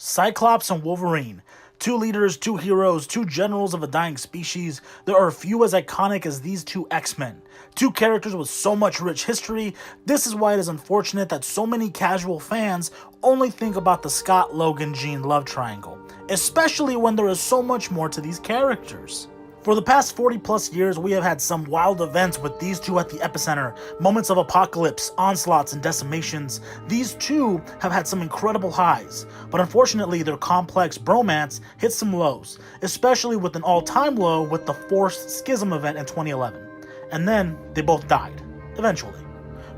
Cyclops and Wolverine. Two leaders, two heroes, two generals of a dying species. There are few as iconic as these two X-Men. Two characters with so much rich history. This is why it is unfortunate that so many casual fans only think about the Scott, Logan, Jean love triangle, especially when there is so much more to these characters. For the past 40 plus years, we have had some wild events with these two at the epicenter, moments of apocalypse, onslaughts, and decimations. These two have had some incredible highs, but unfortunately their complex bromance hit some lows, especially with an all-time low with the forced schism event in 2011. And then they both died, eventually.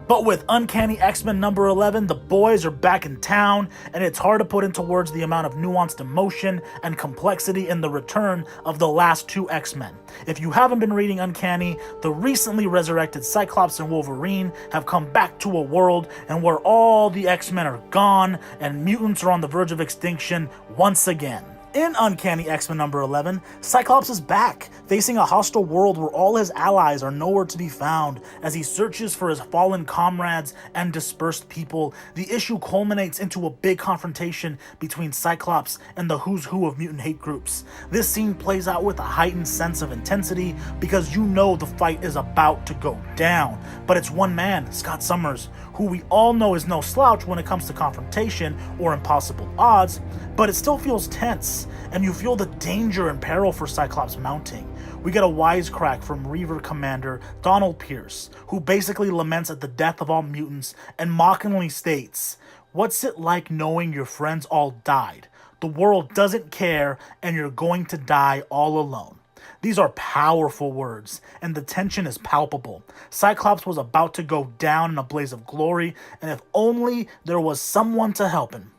But with Uncanny X-Men number 11, the boys are back in town, and it's hard to put into words the amount of nuanced emotion and complexity in the return of the last two X-Men. If you haven't been reading Uncanny, the recently resurrected Cyclops and Wolverine have come back to a world and where all the X-Men are gone and mutants are on the verge of extinction once again. In Uncanny X-Men number 11, Cyclops is back, facing a hostile world where all his allies are nowhere to be found. As he searches for his fallen comrades and dispersed people, the issue culminates into a big confrontation between Cyclops and the who's who of mutant hate groups. This scene plays out with a heightened sense of intensity because you know the fight is about to go down. But it's one man, Scott Summers, who we all know is no slouch when it comes to confrontation or impossible odds, but it still feels tense, and you feel the danger and peril for Cyclops mounting. We get a wisecrack from Reaver Commander Donald Pierce, who basically laments at the death of all mutants and mockingly states, "What's it like knowing your friends all died? The world doesn't care and you're going to die all alone." These are powerful words, and the tension is palpable. Cyclops was about to go down in a blaze of glory, and if only there was someone to help him.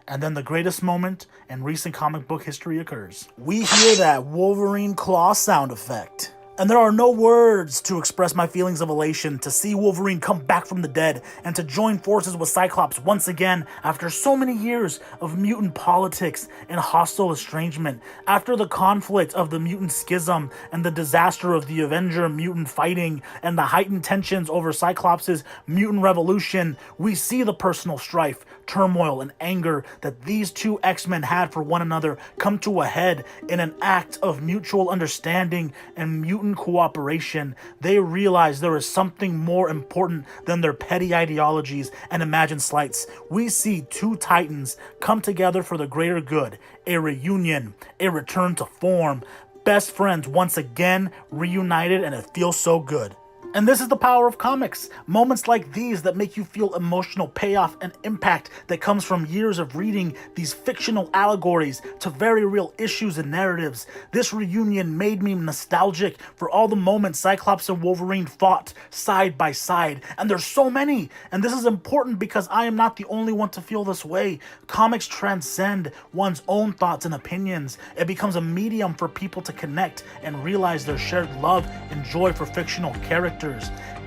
And then the greatest moment in recent comic book history occurs. We hear that Wolverine claw sound effect. And there are no words to express my feelings of elation to see Wolverine come back from the dead and to join forces with Cyclops once again after so many years of mutant politics and hostile estrangement. After the conflict of the mutant schism and the disaster of the Avenger mutant fighting and the heightened tensions over Cyclops' mutant revolution, we see the personal strife, turmoil, and anger that these two X-Men had for one another come to a head in an act of mutual understanding and mutant cooperation. They realize there is something more important than their petty ideologies and imagined slights. We see two titans come together for the greater good, a reunion, a return to form, best friends once again reunited, and it feels so good. And this is the power of comics. Moments like these that make you feel emotional payoff and impact that comes from years of reading these fictional allegories to very real issues and narratives. This reunion made me nostalgic for all the moments Cyclops and Wolverine fought side by side. And there's so many. And this is important because I am not the only one to feel this way. Comics transcend one's own thoughts and opinions. It becomes a medium for people to connect and realize their shared love and joy for fictional characters.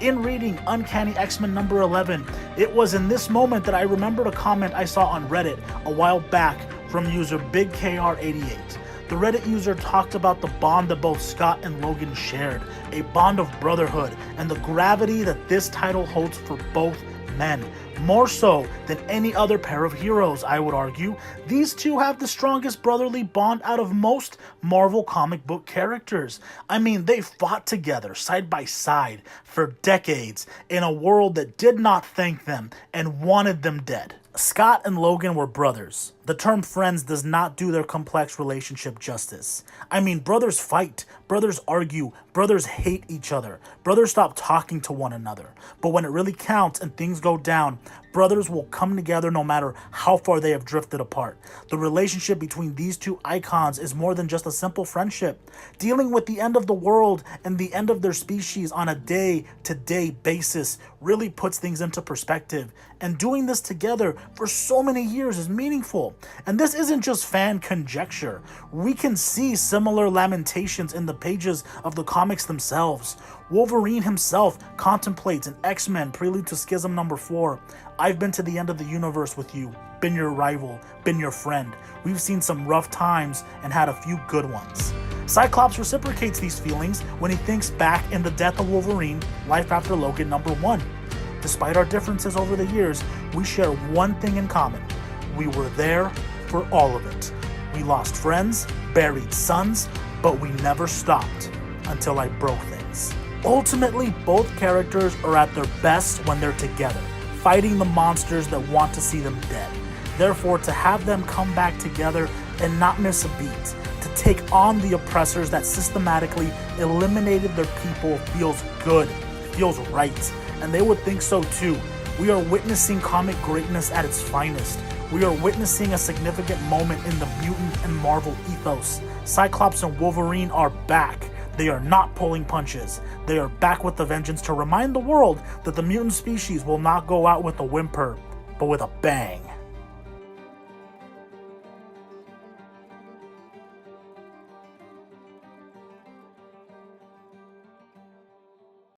In reading Uncanny X-Men number 11, it was in this moment that I remembered a comment I saw on Reddit a while back from user BigKR88. The Reddit user talked about the bond that both Scott and Logan shared, a bond of brotherhood, and the gravity that this title holds for both men. More so than any other pair of heroes, I would argue. These two have the strongest brotherly bond out of most Marvel comic book characters. I mean, they fought together, side by side, for decades, in a world that did not thank them and wanted them dead. Scott and Logan were brothers. The term friends does not do their complex relationship justice. I mean, brothers fight, brothers argue, brothers hate each other, brothers stop talking to one another. But when it really counts and things go down, brothers will come together no matter how far they have drifted apart. The relationship between these two icons is more than just a simple friendship. Dealing with the end of the world and the end of their species on a day-to-day basis really puts things into perspective. And doing this together for so many years is meaningful. And this isn't just fan conjecture. We can see similar lamentations in the pages of the comics themselves. Wolverine himself contemplates in X-Men Prelude to Schism number 4. I've been to the end of the universe with you, been your rival, been your friend. We've seen some rough times and had a few good ones. Cyclops reciprocates these feelings when he thinks back in The Death of Wolverine, Life After Logan number 1. Despite our differences over the years, we share one thing in common. We were there for all of it. We lost friends, buried sons, but we never stopped until I broke things. Ultimately, both characters are at their best when they're together, fighting the monsters that want to see them dead. Therefore, to have them come back together and not miss a beat, to take on the oppressors that systematically eliminated their people feels good, feels right, and they would think so too. We are witnessing comic greatness at its finest. We are witnessing a significant moment in the mutant and Marvel ethos. Cyclops and Wolverine are back. They are not pulling punches. They are back with a vengeance to remind the world that the mutant species will not go out with a whimper, but with a bang.